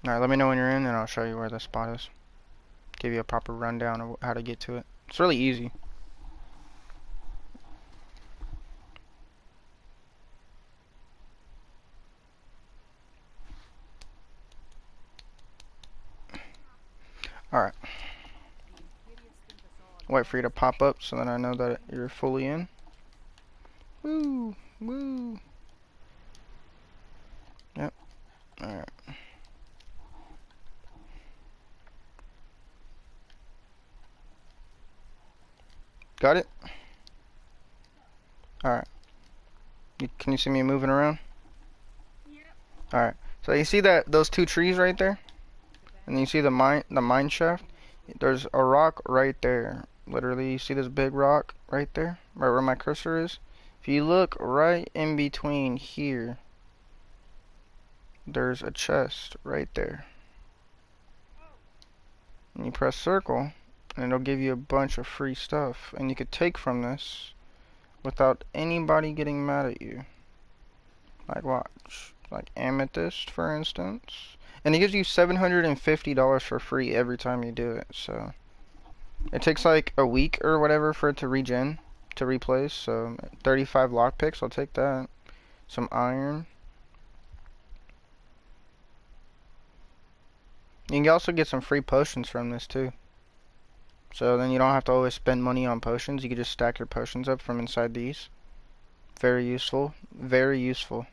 Alright, let me know when you're in and I'll show you where the spot is. Give you a proper rundown of how to get to it. It's really easy. Alright. Wait for you to pop up so that I know that you're fully in. Woo! Woo! Yep. Alright. Got it? Alright. Can you see me moving around? Yep. Alright. So you see those two trees right there? And you see the mine shaft? There's a rock right there. Literally, you see this big rock right there? Right where my cursor is? If you look right in between here, there's a chest right there. And you press circle, and it'll give you a bunch of free stuff. And you could take from this without anybody getting mad at you. Like watch. Like amethyst, for instance. And it gives you $750 for free every time you do it, so. It takes like a week or whatever for it to regen, to replace, so 35 lockpicks, I'll take that. Some iron. You can also get some free potions from this too. So then you don't have to always spend money on potions, you can just stack your potions up from inside these. Very useful, very useful.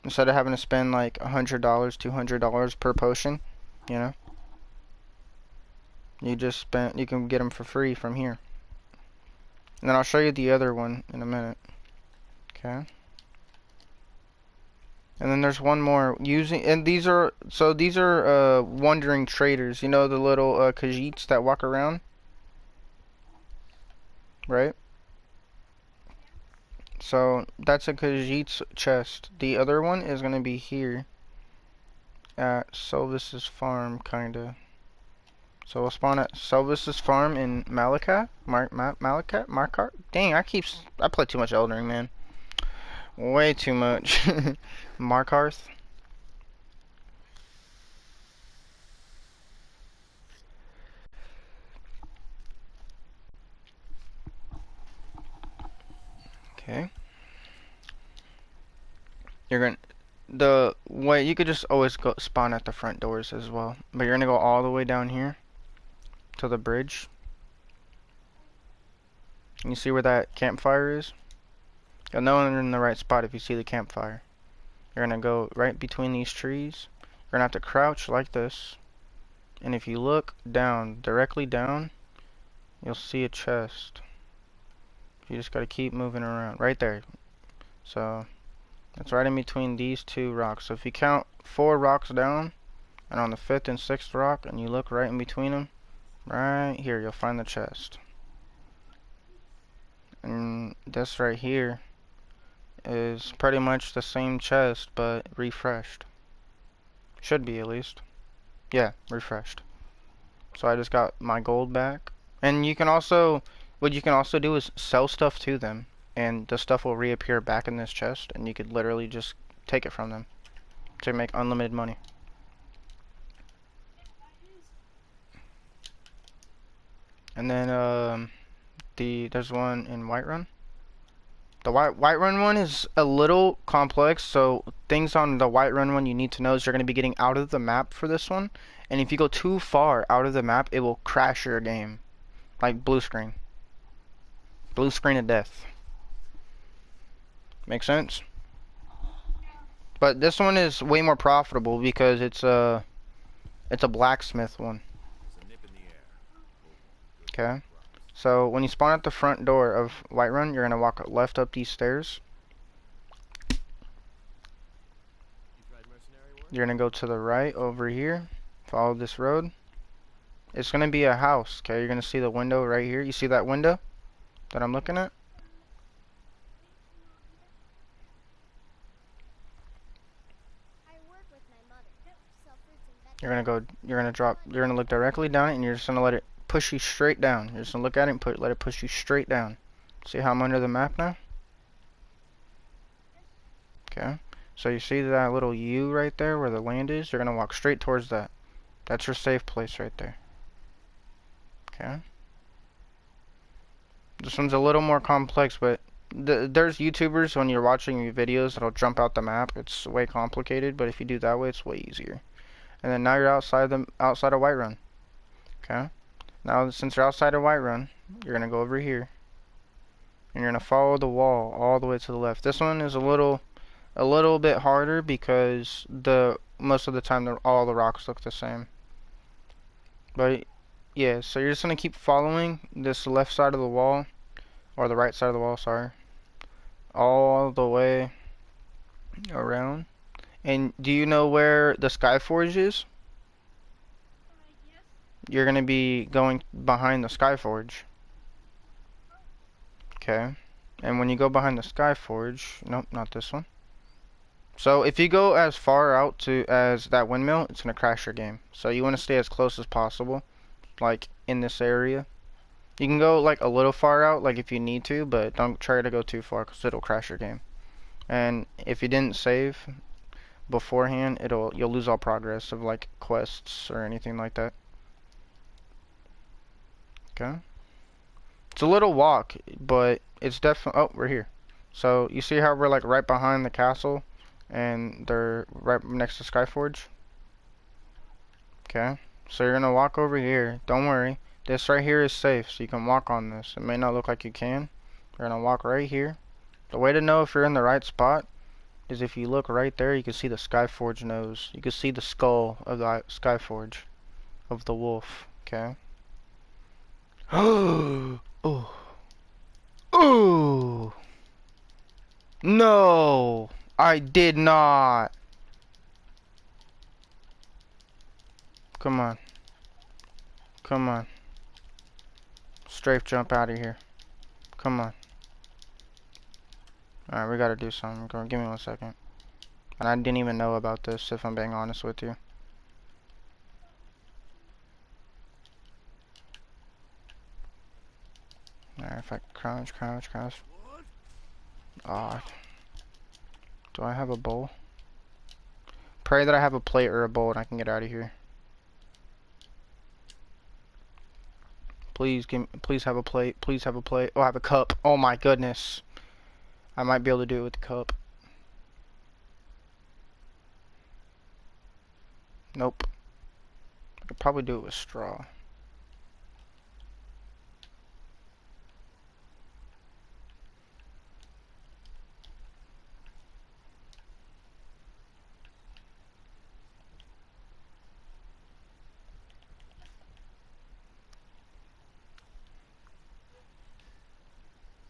Instead of having to spend like $100, $200 per potion, you know. You can get them for free from here. And then I'll show you the other one in a minute. Okay. And then there's one more and these are wandering traders. You know the little Khajiits that walk around, right? So that's a Khajiit's chest. The other one is gonna be here at Selvis's farm, kinda. So we'll spawn at Selvis's farm in Malika, Markart. Dang, I play too much Elden Ring, man. Way too much. Markarth. Okay. The way you could just always go spawn at the front doors as well, but you're gonna go all the way down here to the bridge. And you see where that campfire is? You'll know you're in the right spot if you see the campfire. You're gonna go right between these trees. You're gonna have to crouch like this, and if you look down, directly down, you'll see a chest. You just gotta keep moving around right there. So it's right in between these two rocks. So if you count 4 rocks down, and on the 5th and 6th rock, and you look right in between them, right here, you'll find the chest. And this right here is pretty much the same chest, but refreshed. Should be, at least. Yeah, refreshed. So I just got my gold back. And you can also, what you can also do is sell stuff to them, and the stuff will reappear back in this chest, and you could literally just take it from them to make unlimited money. And then there's one in Whiterun. The Whiterun one is a little complex, so things on the Whiterun one you need to know is you're going to be getting out of the map for this one, and if you go too far out of the map, it will crash your game, like blue screen of death. Make sense? But this one is way more profitable because it's a blacksmith one. Okay. So when you spawn at the front door of Whiterun, you're gonna walk left up these stairs. You're gonna go to the right over here. Follow this road. It's gonna be a house. Okay, you're gonna see the window right here. You see that window that I'm looking at? You're gonna look directly down it, and you're just gonna let it push you straight down. You're just gonna look at it and let it push you straight down. See how I'm under the map now? Okay. So you see that little U right there where the land is? You're gonna walk straight towards that. That's your safe place right there. Okay. This one's a little more complex, but there's YouTubers when you're watching your videos that'll jump out the map. It's way complicated, but if you do that way, it's way easier. And then now you're outside of Whiterun. Okay. Now since you're outside of Whiterun, you're gonna go over here, and you're gonna follow the wall all the way to the left. This one is a little bit harder because most of the time all the rocks look the same. But yeah, so you're just gonna keep following this left side of the wall, or the right side of the wall, sorry, all the way around. And do you know where the Skyforge is? Yes. You're gonna be going behind the Skyforge. Okay. And when you go behind the Skyforge, nope, not this one. So if you go as far out to as that windmill, it's gonna crash your game. So you want to stay as close as possible, like in this area. You can go like a little far out, like if you need to, but don't try to go too far because it'll crash your game. And if you didn't save beforehand, you'll lose all progress of like quests or anything like that. Okay. It's a little walk, but it's definitely. Oh, we're here. So you see how we're like right behind the castle, and they're right next to Skyforge. Okay. So you're gonna walk over here. Don't worry. This right here is safe, so you can walk on this. It may not look like you can. You're gonna walk right here. The way to know if you're in the right spot is if you look right there, you can see the Skyforge nose. You can see the skull of the Skyforge of the wolf. Okay. Oh. Ooh. No. I did not. Come on. Come on. Strafe jump out of here. Come on. Alright, we gotta do something. Give me 1 second. And I didn't even know about this, if I'm being honest with you. Alright, if I crouch. Ah. Do I have a bowl? Pray that I have a plate or a bowl and I can get out of here. Please please have a plate. Please have a plate. Oh, I have a cup. Oh my goodness. I might be able to do it with the cup. Nope. I could probably do it with straw.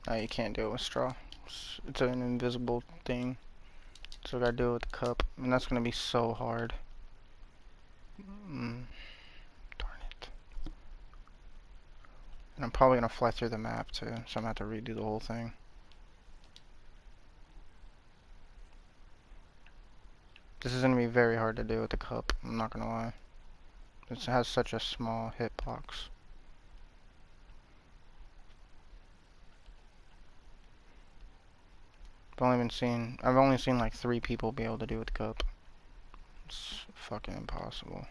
No, you can't do it with straw. It's an invisible thing. So I gotta do it with the cup. And that's gonna be so hard. Darn it. And I'm probably gonna fly through the map too, so I'm gonna have to redo the whole thing. This is gonna be very hard to do with the cup, I'm not gonna lie. It has such a small hitbox. I've only seen like 3 people be able to do it with the cup. It's fucking impossible.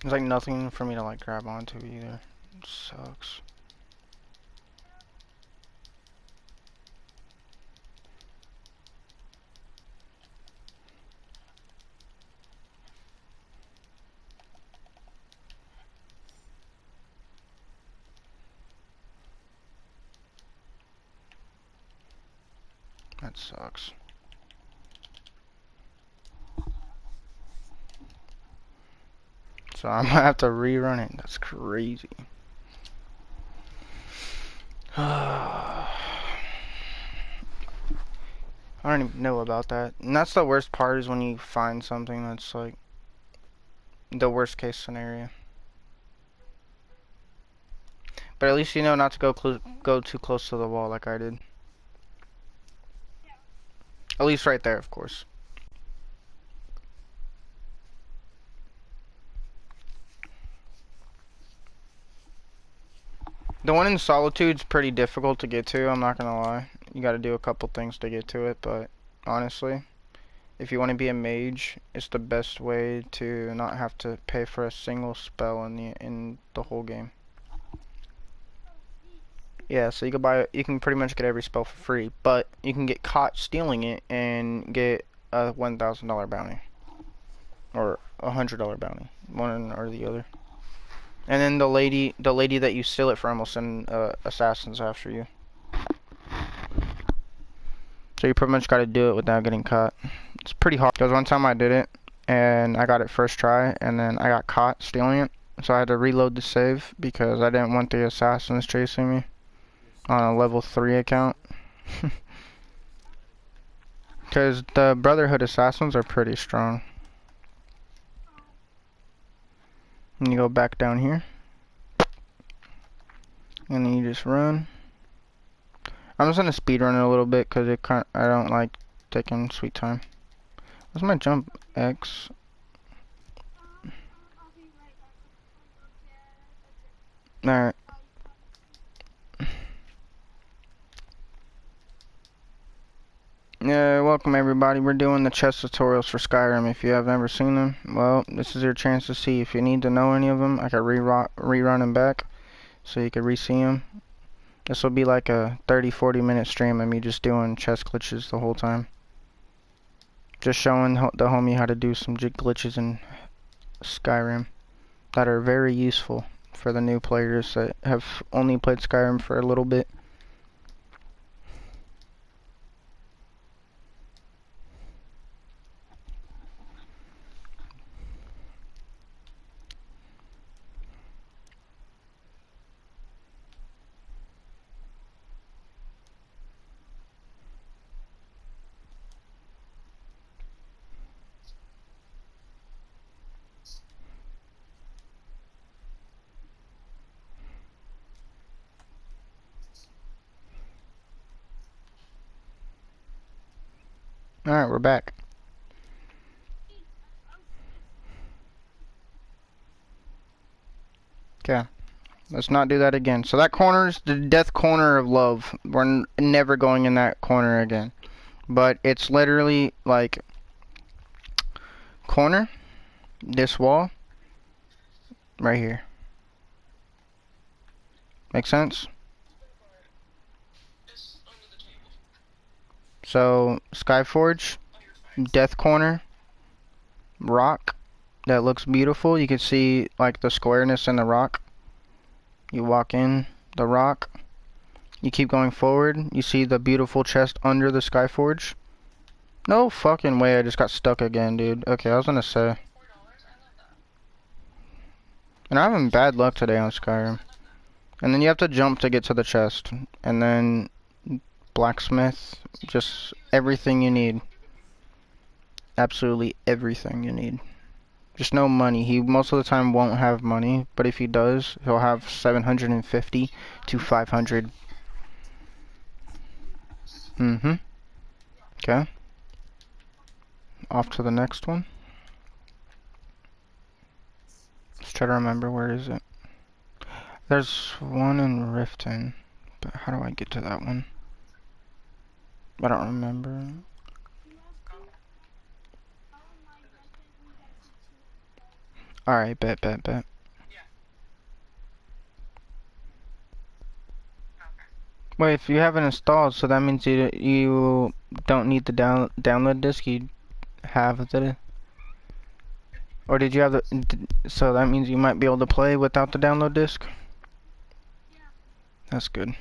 There's like nothing for me to like grab onto either. It sucks. That sucks. So I'm gonna have to rerun it. That's crazy. I don't even know about that. And that's the worst part, is when you find something that's like the worst case scenario. But at least you know not to go too close to the wall like I did. Yeah. At least right there, of course. The one in Solitude's pretty difficult to get to, I'm not gonna lie. You gotta do a couple things to get to it, but honestly, if you want to be a mage, it's the best way to not have to pay for a single spell in the whole game. Yeah, so you can pretty much get every spell for free, but you can get caught stealing it and get a $1,000 bounty or $100 bounty, one or the other. And then the lady that you steal it from will send assassins after you. So you pretty much got to do it without getting caught. It's pretty hard. Because one time I did it, and I got it first try, and then I got caught stealing it. So I had to reload the save because I didn't want the assassins chasing me on a level 3 account. Because the Brotherhood assassins are pretty strong. And you go back down here. And then you just run. I'm just gonna speed run it a little bit because I don't like taking sweet time. What's my jump X? I'll be right back. Alright. Yeah, welcome everybody. We're doing the chest tutorials for Skyrim. If you have never seen them, well, this is your chance to see. If you need to know any of them, I can rerun them back so you can re-see them. This will be like a 30-40 minute stream of me just doing chest glitches the whole time. Just showing the homie how to do some glitches in Skyrim that are very useful for the new players that have only played Skyrim for a little bit. Alright, we're back. Okay. Let's not do that again. So that corner's the death corner of love. We're never going in that corner again. But it's literally like corner, this wall, right here. Make sense? So Skyforge, death corner, rock that looks beautiful. You can see like the squareness in the rock. You walk in the rock. You keep going forward. You see the beautiful chest under the Skyforge. No fucking way, I just got stuck again, dude. Okay, I was gonna say. And I'm having bad luck today on Skyrim. And then you have to jump to get to the chest. And then blacksmith, just everything you need. Absolutely everything you need. Just no money. He most of the time won't have money, but if he does, he'll have 750 to 500. Mm-hmm. Okay. Off to the next one. Let's try to remember, where is it? There's one in Riften, but how do I get to that one? I don't remember. Alright, bet. Wait, if you have it installed, so that means you don't need the download disk, you have the... Or did you have the... So that means you might be able to play without the download disk? That's good.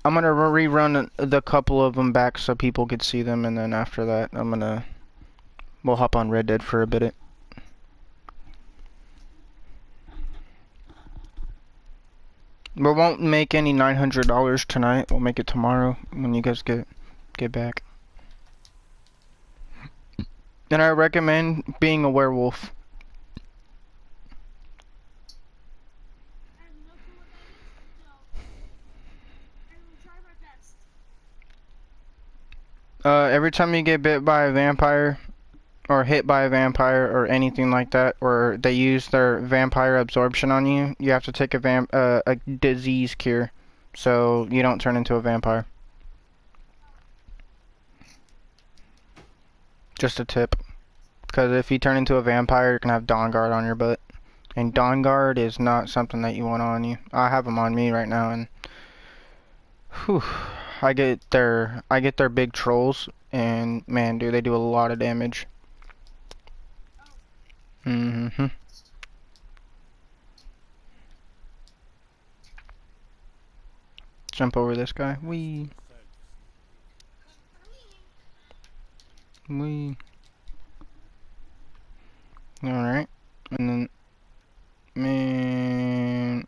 I'm gonna rerun the couple of them back so people could see them, and then after that, we'll hop on Red Dead for a bit. We won't make any $900 tonight. We'll make it tomorrow when you guys get back. And I recommend being a werewolf. Every time you get bit by a vampire, or hit by a vampire or anything like that, or they use their vampire absorption on you, you have to take a disease cure, so you don't turn into a vampire. Just a tip, because if you turn into a vampire, you're gonna have Dawn Guard on your butt, and Dawn Guard is not something that you want on you. I have them on me right now, and whew, I get their big trolls, and man, dude, they do a lot of damage. Mm-hmm. Jump over this guy. Wee. Wee. Alright. And then, man.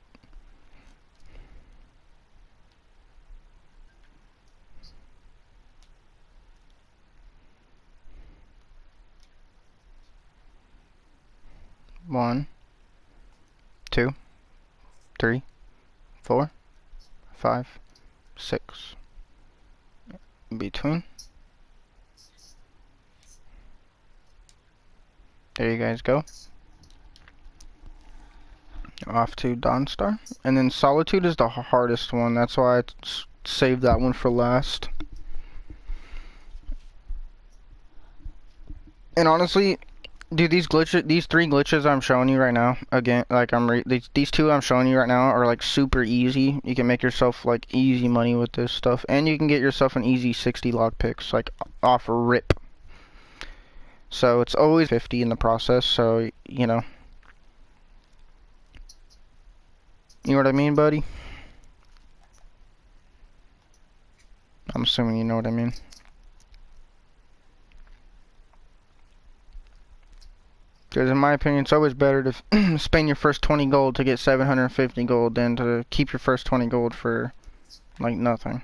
One, two, three, 4, 5, 6. In between. There you guys go. Off to Dawnstar. And then Solitude is the hardest one. That's why I saved that one for last. And honestly, dude, these three glitches I'm showing you right now, again, like these two I'm showing you right now are like super easy. You can make yourself like easy money with this stuff, and you can get yourself an easy 60 lockpicks like off rip. So it's always 50 in the process. So you know what I mean, buddy? I'm assuming you know what I mean. Because in my opinion, it's always better to spend your first 20 gold to get 750 gold than to keep your first 20 gold for, like, nothing.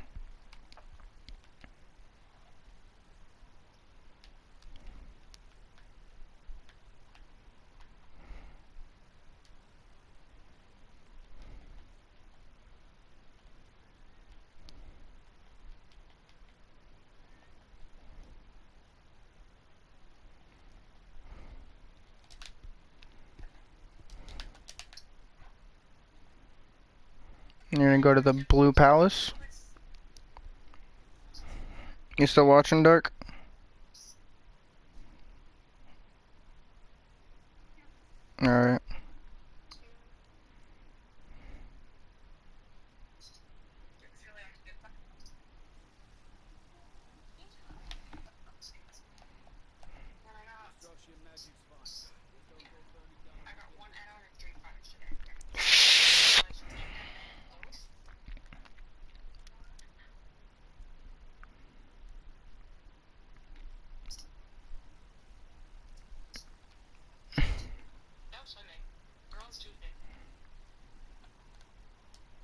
You're gonna go to the Blue Palace. You still watching, Dark? Alright.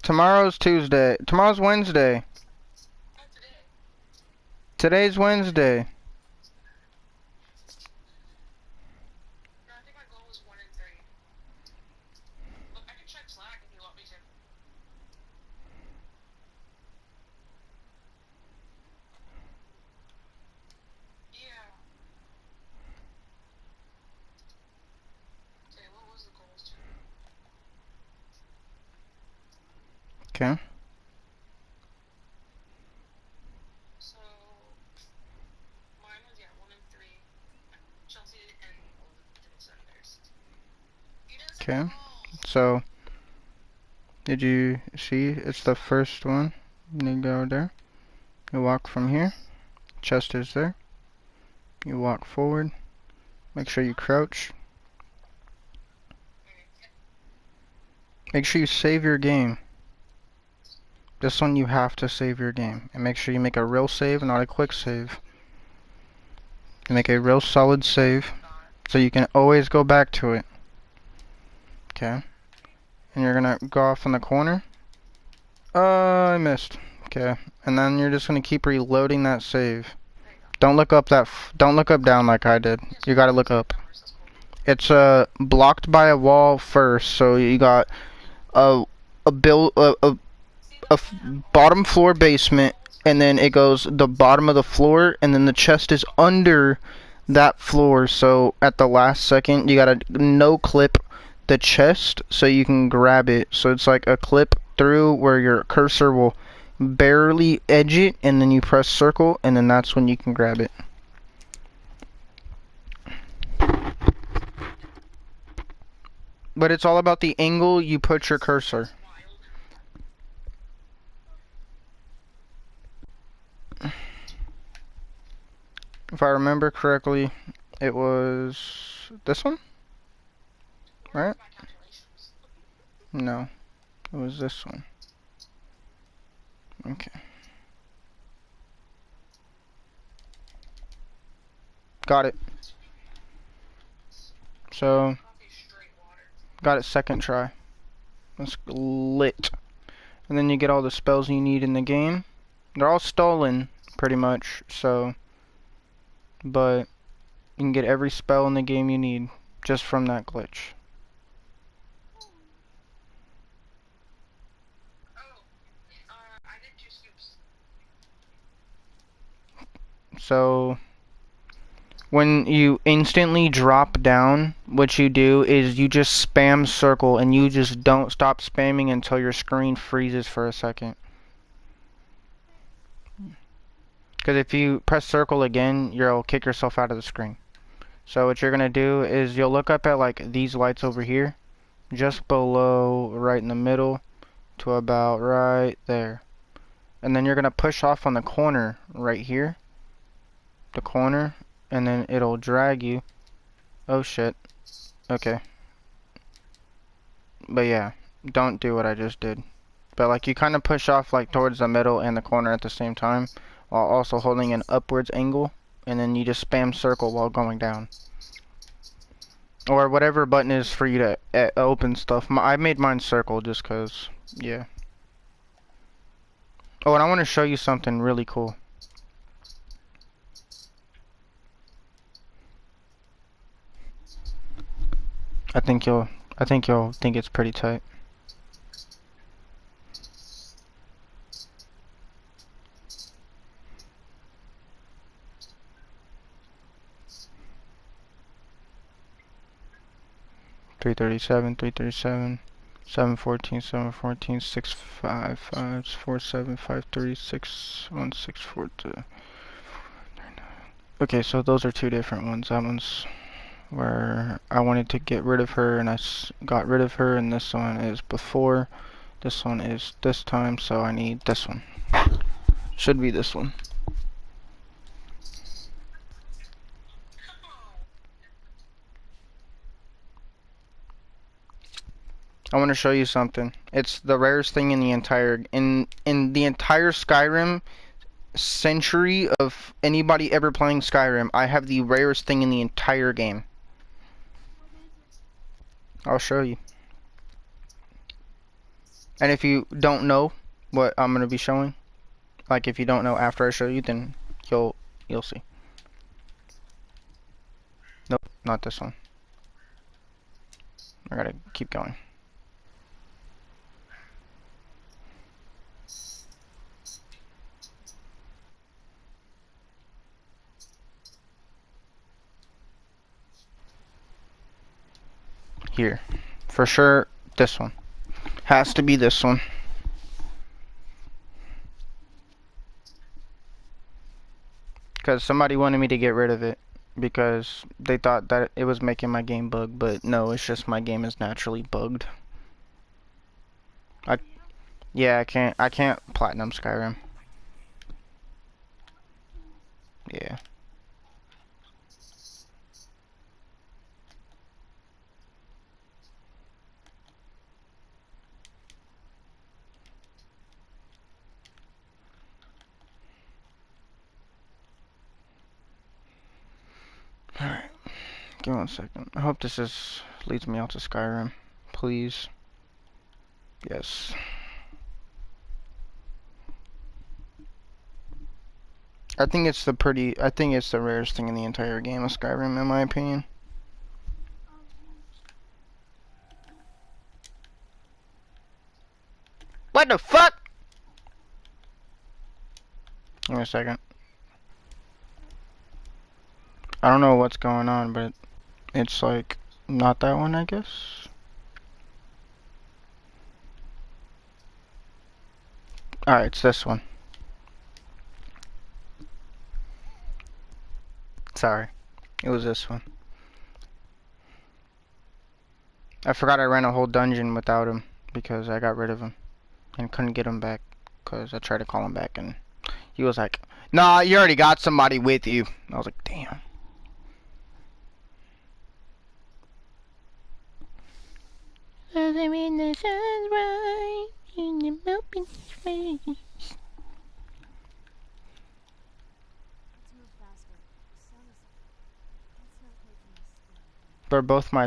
Tomorrow's Tuesday. Tomorrow's Wednesday. Today's Wednesday. Okay. Okay. So, did you see? It's the first one. You go there. You walk from here. Chest is there. You walk forward. Make sure you crouch. Make sure you save your game. This one you have to save your game. And make sure you make a real save, not a quick save. You make a real solid save, so you can always go back to it. Okay. And you're gonna go off in the corner. I missed. Okay. And then you're just gonna keep reloading that save. Don't look up don't look up down like I did. You gotta look up. It's blocked by a wall first, so you got a bottom floor basement, and then it goes the bottom of the floor, and then the chest is under that floor, so at the last second you gotta no clip the chest so you can grab it. So it's like a clip through where your cursor will barely edge it, and then you press circle, and then that's when you can grab it. But it's all about the angle you put your cursor. If I remember correctly, it was this one, right? No, it was this one. Okay. Got it. So, got it second try. That's lit. And then you get all the spells you need in the game. They're all stolen, pretty much, so... But, you can get every spell in the game you need, just from that glitch. So... When you instantly drop down, what you do is you just spam circle, and you just don't stop spamming until your screen freezes for a second. Because if you press circle again, you'll kick yourself out of the screen. So what you're going to do is you'll look up at like these lights over here, just below, right in the middle, to about right there. And then you're going to push off on the corner right here, the corner, and then it'll drag you. Oh shit. Okay. But yeah, don't do what I just did. But like you kind of push off like towards the middle and the corner at the same time, while also holding an upwards angle, and then you just spam circle while going down. Or whatever button is for you to open stuff. I made mine circle just cause, yeah. Oh, and I want to show you something really cool. I think you'll think it's pretty tight. Three 337, 714, 714, 655, 47, 536, 1642. Okay, so those are two different ones. That one's where I wanted to get rid of her, and I got rid of her, and this one is before. This one is this time, so I need this one. Should be this one. I want to show you something. It's the rarest thing in the entire Skyrim century of anybody ever playing Skyrim. I have the rarest thing in the entire game. I'll show you. And if you don't know what I'm gonna be showing, like if you don't know after I show you, then you'll see. Nope, not this one. I gotta keep going. Here. For sure, this one. Has to be this one. Because somebody wanted me to get rid of it. Because they thought that it was making my game bug. But no, it's just my game is naturally bugged. Yeah, I can't platinum Skyrim. Yeah. Alright. Give me 1 second. I hope this leads me out to Skyrim. Please. Yes. I think it's the rarest thing in the entire game of Skyrim, in my opinion. What the fuck? Give me a second. I don't know what's going on, but it's like not that one, I guess. Alright, it's this one. Sorry. It was this one. I forgot I ran a whole dungeon without him because I got rid of him and couldn't get him back because I tried to call him back and he was like, "Nah, you already got somebody with you." I was like, "Damn." Doesn't mean the sun's right in the open space. Let's move faster. The sun is. It's not making us slow. They're both my